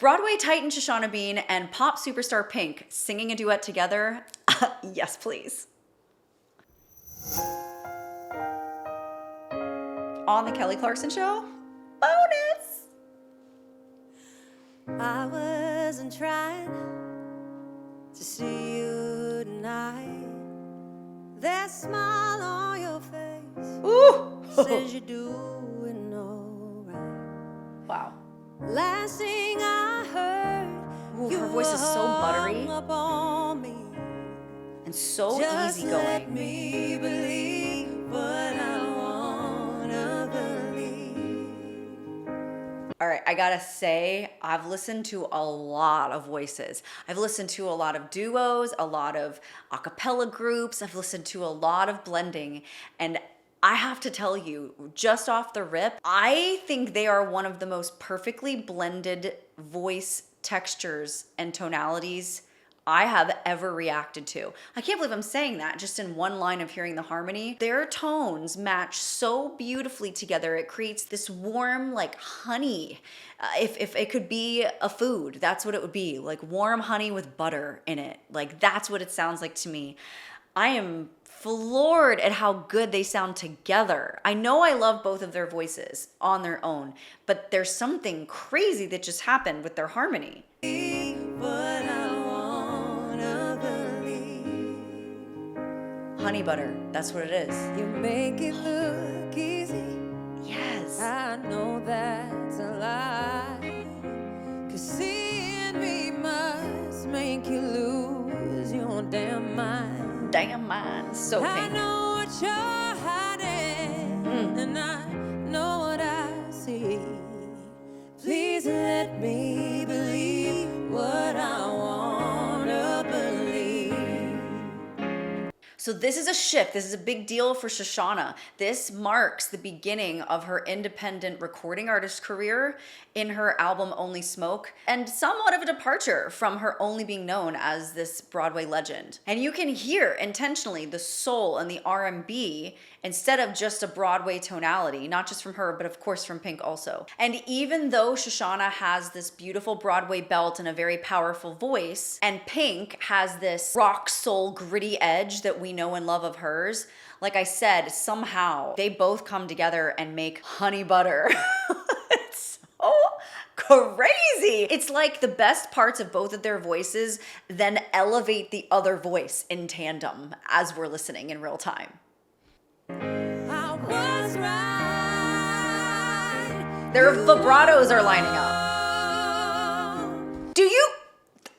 Broadway titan Shoshana Bean and pop superstar Pink singing a duet together? Yes, please. On the Kelly Clarkson Show? Bonus! I wasn't trying to see you tonight. That smile on your face Ooh! says you're doing alright. Wow. Last thing I heard, Ooh, you her voice is so buttery hung up on me. and so Just let easygoing. me believe what I wanna believe. All right, I gotta say, I've listened to a lot of voices. I've listened to a lot of duos, a lot of a cappella groups. I've listened to a lot of blending. And I have to tell you, just off the rip, I think they are one of the most perfectly blended voice textures and tonalities I have ever reacted to. I can't believe I'm saying that just in one line of hearing the harmony. Their tones match so beautifully together. It creates this warm, like honey. If it could be a food, that's what it would be. Like warm honey with butter in it. Like that's what it sounds like to me. I am floored at how good they sound together. I know I love both of their voices on their own, but there's something crazy that just happened with their harmony. What I wanna believe. Honey butter, that's what it is. You make it look easy. Yes. I know that's a lie. 'Cause seeing me must make you lose your damn mind. Damn mine. So I Pink. know what you're hiding, and I know what I see. Please let me believe what I wanna believe. So this is a shift. This is a big deal for Shoshana. This marks the beginning of her independent recording artist career in her album Only Smoke, and somewhat of a departure from her only being known as this Broadway legend. And you can hear intentionally the soul and the R&B instead of just a Broadway tonality, not just from her, but of course from Pink also. And even though Shoshana has this beautiful Broadway belt and a very powerful voice, and Pink has this rock soul gritty edge that we know and love of hers, like I said, somehow they both come together and make honey butter. It's so crazy. It's like the best parts of both of their voices then elevate the other voice in tandem as we're listening in real time. I was right. Their vibratos are lining up.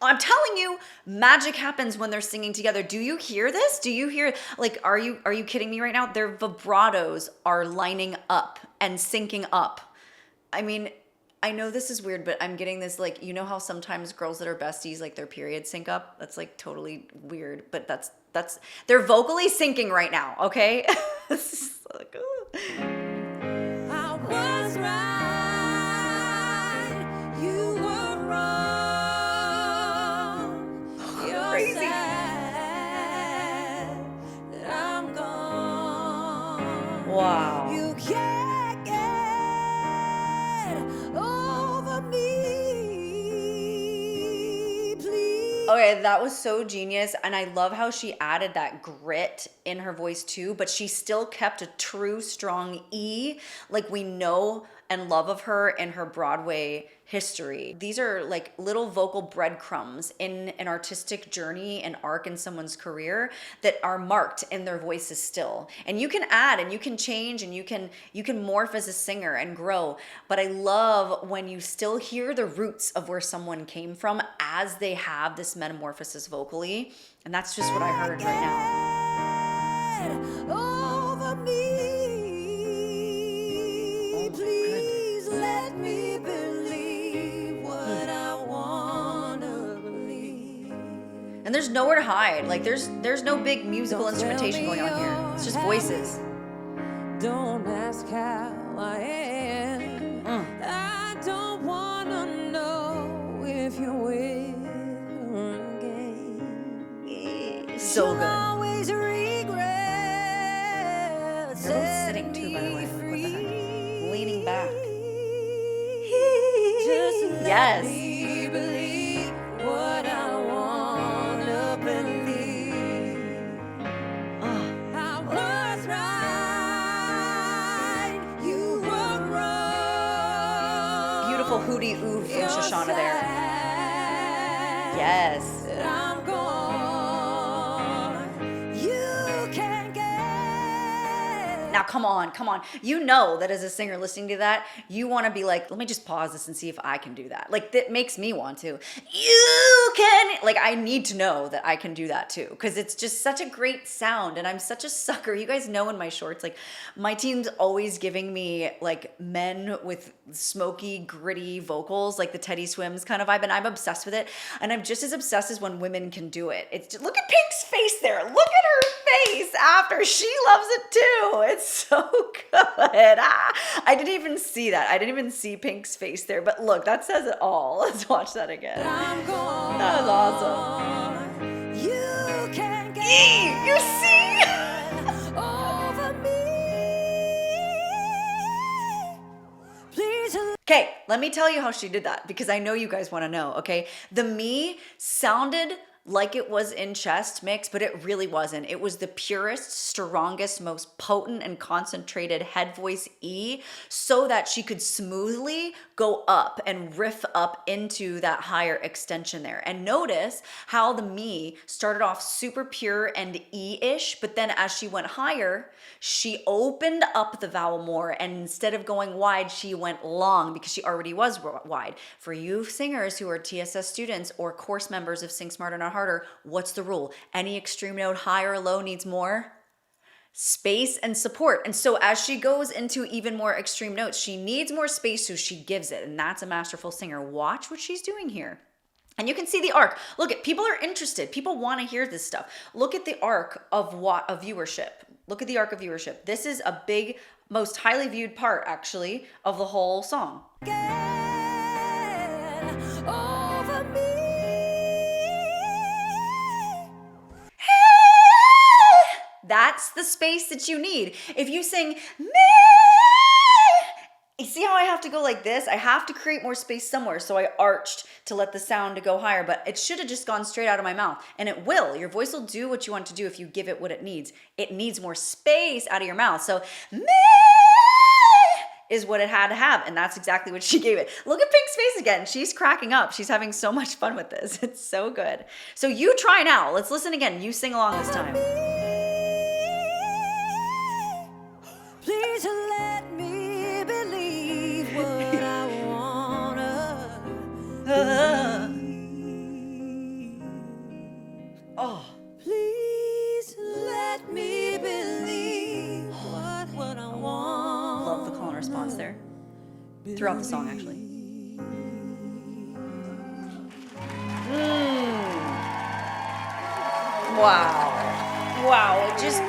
I'm telling you, magic happens when they're singing together. Do you hear this? Do you hear, like, are you kidding me right now? Their vibratos are lining up and syncing up. I mean, I know this is weird, but I'm getting this, like, you know how sometimes girls that are besties, like their periods sync up? That's like totally weird, but that's they're vocally syncing right now, okay? It's like, ooh. I was right. You were wrong. You're Crazy. sad that I'm gone. Wow. You can't get over me, please. Okay, that was so genius, and I love how she added that grit in her voice too, but she still kept a true strong E like we know and love of her in her Broadway history. These are like little vocal breadcrumbs in an artistic journey and arc in someone's career that are marked in their voices still. And you can add and you can change and you can morph as a singer and grow. But I love when you still hear the roots of where someone came from as they have this metamorphosis vocally. And that's just what I heard right now. Over me, please let me believe what I wanna believe. And there's nowhere to hide. Like there's no big musical instrumentation going on here. It's just voices. Don't ask how I am. I don't wanna know if you're with or again. So You'll good. always regret. They're both sitting too, by the way. Like, what the heck? Leaning back. Just let Yes. me move from You're Shoshana there. sad Yes. that I'm gone. You can get. Now, come on, come on. You know that as a singer listening to that, you want to be like, let me just pause this and see if I can do that. Like, that makes me want to. You can, like, I need to know that I can do that too, because it's just such a great sound, and I'm such a sucker. You guys know in my shorts, like, my team's always giving me, like, men with smoky, gritty vocals, like the Teddy Swims kind of vibe, and I'm obsessed with it. And I'm just as obsessed as when women can do it. It's just, look at Pink's face there. Look at her face after. She loves it too. It's so good. I didn't even see that. I didn't even see Pink's face there. But look, that says it all. Let's watch that again. I'm gone. That was awesome. You can get. You see? Over me. Please. Okay, let me tell you how she did that, because I know you guys want to know, okay? The me sounded like it was in chest mix, but it really wasn't. It was the purest, strongest, most potent and concentrated head voice E, so that she could smoothly go up and riff up into that higher extension there. And notice how the me started off super pure and E-ish, but then as she went higher, she opened up the vowel more, and instead of going wide, she went long, because she already was wide. For you singers who are TSS students or course members of Sing Smarter Not Harder, what's the rule? Any extreme note, high or low, needs more space and support. And so as she goes into even more extreme notes, she needs more space, so she gives it. And that's a masterful singer. Watch what she's doing here. And you can see the arc. Look at, people are interested. People want to hear this stuff. Look at the arc of what of viewership. Look at the arc of viewership. This is a big, most highly viewed part actually of the whole song. Get over me. That's the space that you need. If you sing me, you see how I have to go like this? I have to create more space somewhere, so I arched to let the sound to go higher, but it should have just gone straight out of my mouth, and it will. Your voice will do what you want to do if you give it what it needs. It needs more space out of your mouth, so me is what it had to have, and that's exactly what she gave it. Look at Pink's face again. She's cracking up. She's having so much fun with this. It's so good. So you try now. Let's listen again. You sing along this time. Please let me believe what I wanna believe. Oh. Please let me believe what I want. Love the call and response there. Throughout the song, actually. Wow. Wow, just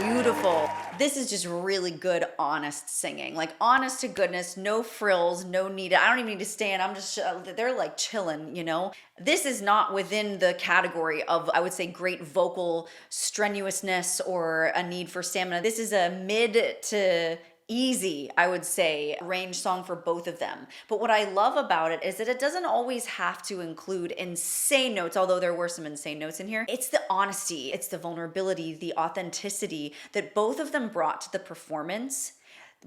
beautiful. This is just really good, honest singing. Like, honest to goodness, no frills, no need. I don't even need to stand. I'm just, they're like chilling, you know? This is not within the category of, I would say, great vocal strenuousness or a need for stamina. This is a mid to easy, I would say, range song for both of them. But what I love about it is that it doesn't always have to include insane notes, although there were some insane notes in here. It's the honesty, it's the vulnerability, the authenticity that both of them brought to the performance,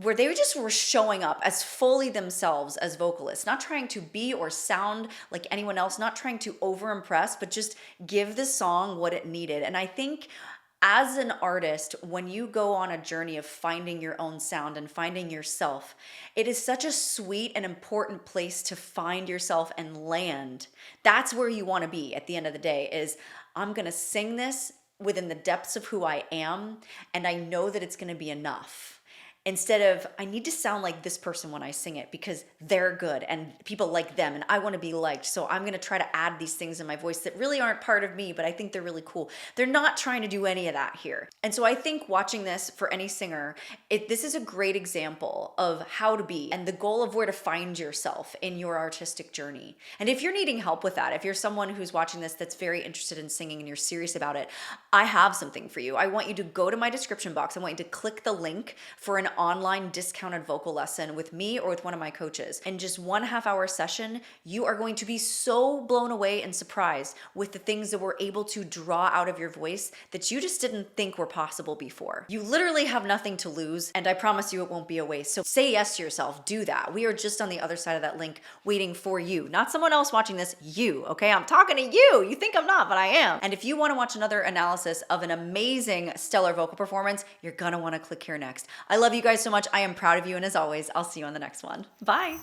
where they just were showing up as fully themselves as vocalists, not trying to be or sound like anyone else, not trying to over-impress, but just give the song what it needed. And I think as an artist, when you go on a journey of finding your own sound and finding yourself, it is such a sweet and important place to find yourself and land. That's where you want to be at the end of the day, is I'm going to sing this within the depths of who I am, and I know that it's going to be enough. Instead of, I need to sound like this person when I sing it because they're good and people like them and I want to be liked. So I'm going to try to add these things in my voice that really aren't part of me, but I think they're really cool. They're not trying to do any of that here. And so I think watching this for any singer, this is a great example of how to be and the goal of where to find yourself in your artistic journey. And if you're needing help with that, if you're someone who's watching this that's very interested in singing and you're serious about it, I have something for you. I want you to go to my description box. I want you to click the link for an online discounted vocal lesson with me or with one of my coaches. In just 1.5 hour session, you are going to be so blown away and surprised with the things that we're able to draw out of your voice that you just didn't think were possible before. You literally have nothing to lose, and I promise you it won't be a waste. So say yes to yourself, do that. We are just on the other side of that link waiting for you, not someone else watching this, you, okay? I'm talking to you. You think I'm not, but I am. And if you wanna watch another analysis of an amazing stellar vocal performance, you're gonna wanna click here next. I love you guys so much. I am proud of you, and as always, I'll see you on the next one. Bye.